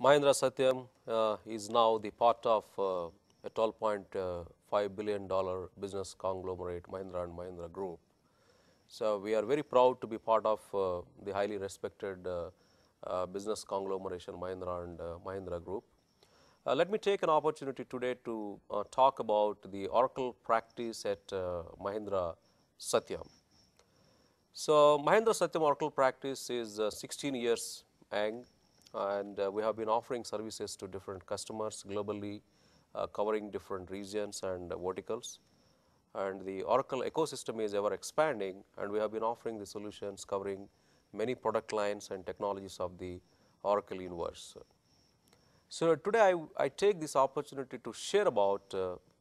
Mahindra Satyam is now the part of a $12.5 billion business conglomerate, Mahindra and Mahindra Group. So we are very proud to be part of the highly respected business conglomeration Mahindra and Mahindra Group. Let me take an opportunity today to talk about the Oracle practice at Mahindra Satyam. So Mahindra Satyam Oracle practice is 16 years young, and we have been offering services to different customers globally, covering different regions and verticals. And the Oracle ecosystem is ever expanding, and we have been offering the solutions covering many product lines and technologies of the Oracle universe. So today I take this opportunity to share about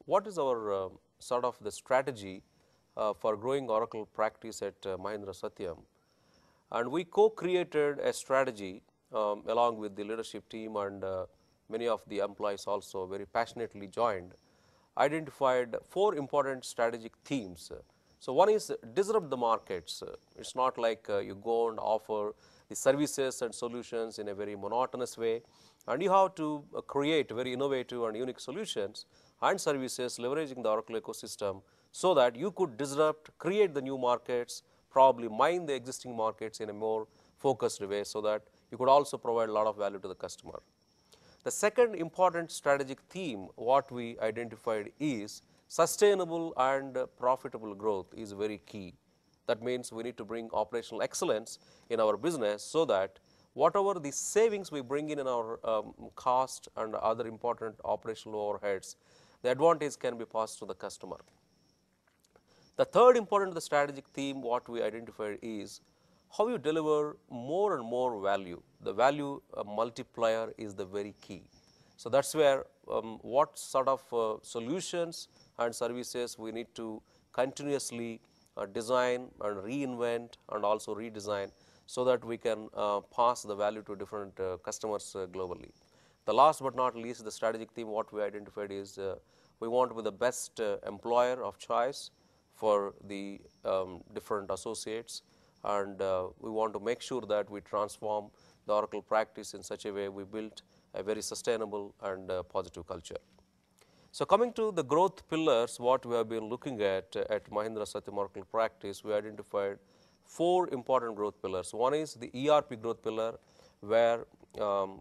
what is our sort of the strategy for growing Oracle practice at Mahindra Satyam. And we co-created a strategy along with the leadership team, and many of the employees also very passionately joined, identified four important strategic themes. So one is disrupt the markets. It's not like you go and offer the services and solutions in a very monotonous way, and you have to create very innovative and unique solutions and services leveraging the Oracle ecosystem so that you could disrupt, create the new markets, probably mine the existing markets in a more focused way so that you could also provide a lot of value to the customer. The second important strategic theme what we identified is sustainable and profitable growth is very key. That means we need to bring operational excellence in our business so that whatever the savings we bring in our cost and other important operational overheads, the advantage can be passed to the customer. The third important strategic theme what we identified is how you deliver more and more value. The value multiplier is the very key. So that's where what sort of solutions and services we need to continuously design and reinvent and also redesign so that we can pass the value to different customers globally. The last but not least, the strategic theme what we identified is we want to be the best employer of choice for the different associates, and we want to make sure that we transform the Oracle practice in such a way we built a very sustainable and positive culture. So coming to the growth pillars, what we have been looking at Mahindra Satyam Oracle practice, we identified four important growth pillars. One is the ERP growth pillar, where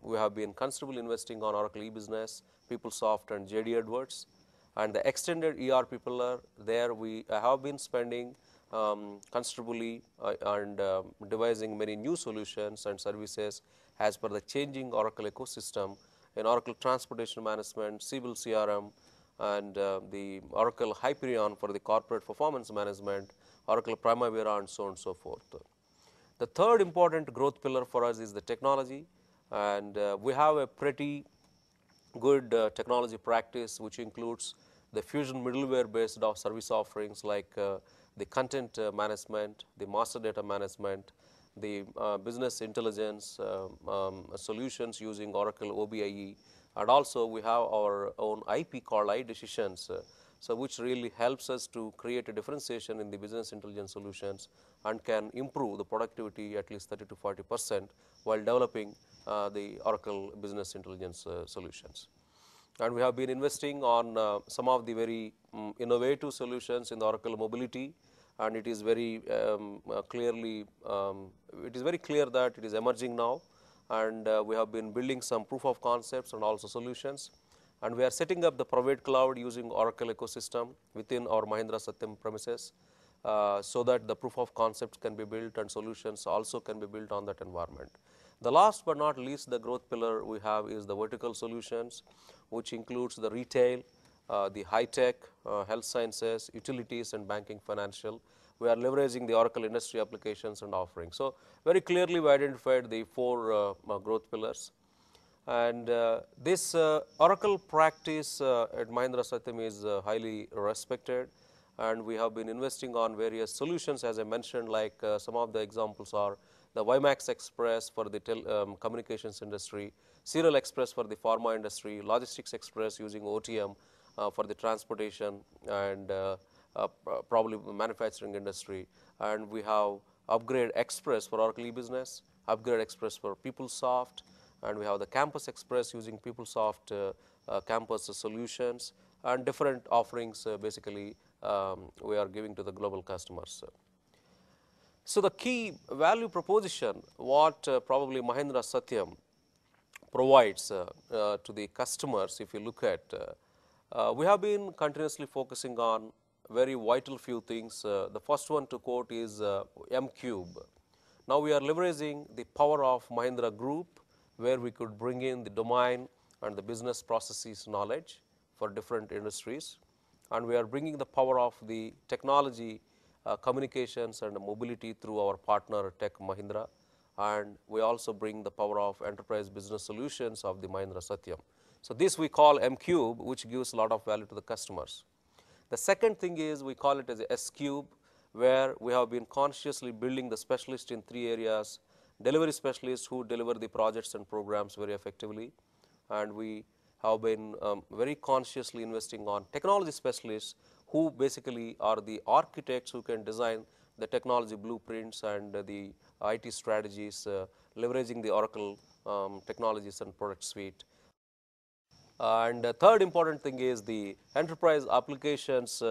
we have been considerably investing on Oracle e-business, PeopleSoft and JD Edwards. And the extended ERP pillar, there we have been spending considerably and devising many new solutions and services as per the changing Oracle ecosystem in Oracle Transportation Management, Siebel CRM, and the Oracle Hyperion for the corporate performance management, Oracle Primavera, and so on and so forth. The third important growth pillar for us is the technology, and we have a pretty good technology practice which includes the Fusion middleware based service offerings like the content management, the master data management, the business intelligence solutions using Oracle OBIE, and also we have our own IP called iDecisions, so which really helps us to create a differentiation in the business intelligence solutions and can improve the productivity at least 30 to 40% while developing the Oracle business intelligence solutions. And we have been investing on some of the very innovative solutions in the Oracle mobility, and it is very clearly it is very clear that it is emerging now, and we have been building some proof of concepts and also solutions, and we are setting up the private cloud using Oracle ecosystem within our Mahindra Satyam premises so that the proof of concepts can be built and solutions also can be built on that environment. The last but not least, the growth pillar we have is the vertical solutions, which includes the retail, the high tech, health sciences, utilities, and banking financial. We are leveraging the Oracle industry applications and offerings. So very clearly we identified the four growth pillars. And this Oracle practice at Mahindra Satyam is highly respected, and we have been investing on various solutions, as I mentioned, like some of the examples are the WiMAX Express for the communications industry, Serial Express for the pharma industry, Logistics Express using OTM for the transportation and probably manufacturing industry, and we have Upgrade Express for Oracle e-business, Upgrade Express for PeopleSoft, and we have the Campus Express using PeopleSoft campus solutions, and different offerings basically we are giving to the global customers. So, the key value proposition what probably Mahindra Satyam provides to the customers, if you look at, we have been continuously focusing on very vital few things. The first one to quote is M Cube. Now, we are leveraging the power of Mahindra Group, where we could bring in the domain and the business processes knowledge for different industries, and we are bringing the power of the technology, communications and mobility through our partner Tech Mahindra, and we also bring the power of enterprise business solutions of the Mahindra Satyam. So, this we call M Cube, which gives a lot of value to the customers. The second thing is we call it as a S Cube, where we have been consciously building the specialist in 3 areas: delivery specialists who deliver the projects and programs very effectively, and we have been very consciously investing on technology specialists who basically are the architects who can design the technology blueprints and the IT strategies, leveraging the Oracle technologies and product suite. And the third important thing is the enterprise applications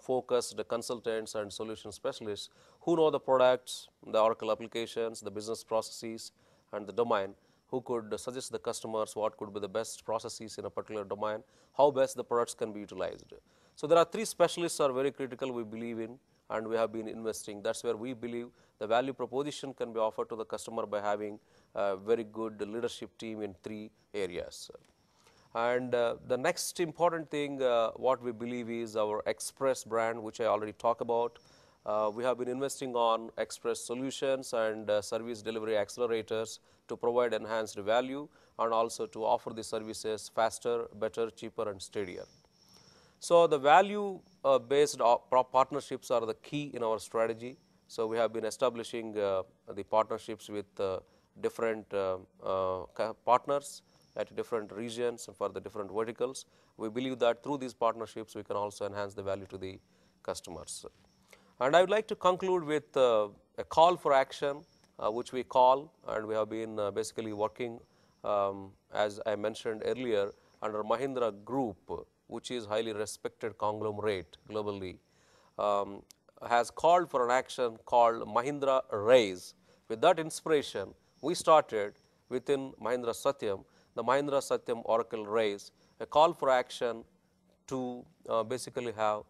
focused consultants and solution specialists who know the products, the Oracle applications, the business processes and the domain, who could suggest the customers what could be the best processes in a particular domain, how best the products can be utilized. So, there are 3 specialists are very critical we believe in, and we have been investing. That is where we believe the value proposition can be offered to the customer by having a very good leadership team in 3 areas. And the next important thing what we believe is our Express brand, which I already talked about. We have been investing on Express solutions and service delivery accelerators to provide enhanced value and also to offer the services faster, better, cheaper and steadier. So, the value based partnerships are the key in our strategy. So, we have been establishing the partnerships with different partners at different regions and for the different verticals. We believe that through these partnerships we can also enhance the value to the customers. And I would like to conclude with a call for action which we call, and we have been basically working as I mentioned earlier under Mahindra Group, which is highly respected conglomerate globally, has called for an action called Mahindra Raise. With that inspiration, we started within Mahindra Satyam the Mahindra Satyam Oracle Raise, a call for action to basically have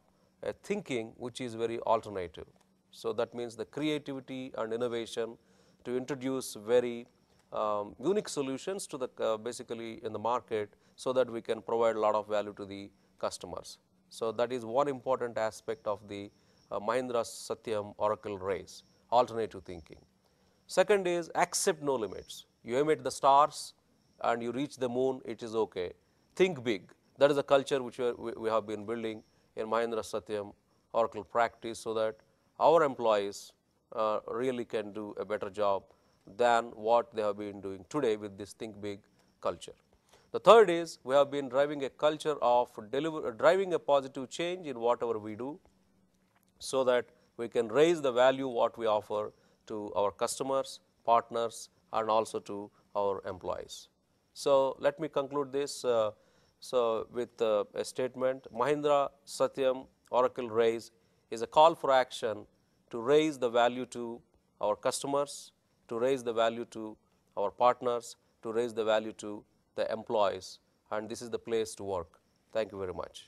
a thinking which is very alternative. So, that means the creativity and innovation to introduce very unique solutions to the basically in the market, so that we can provide a lot of value to the customers. So, that is one important aspect of the Mahindra Satyam Oracle Raise, alternative thinking. Second is accept no limits. You aim at the stars and you reach the moon, it is okay. Think big. That is a culture which we have been building in Mahindra Satyam Oracle practice, so that our employees really can do a better job than what they have been doing today with this think big culture. The third is we have been driving a culture of driving a positive change in whatever we do, so that we can raise the value what we offer to our customers, partners and also to our employees. So, let me conclude this with a statement. Mahindra Satyam Oracle Raise is a call for action to raise the value to our customers, to raise the value to our partners, to raise the value to the employees, and this is the place to work. Thank you very much.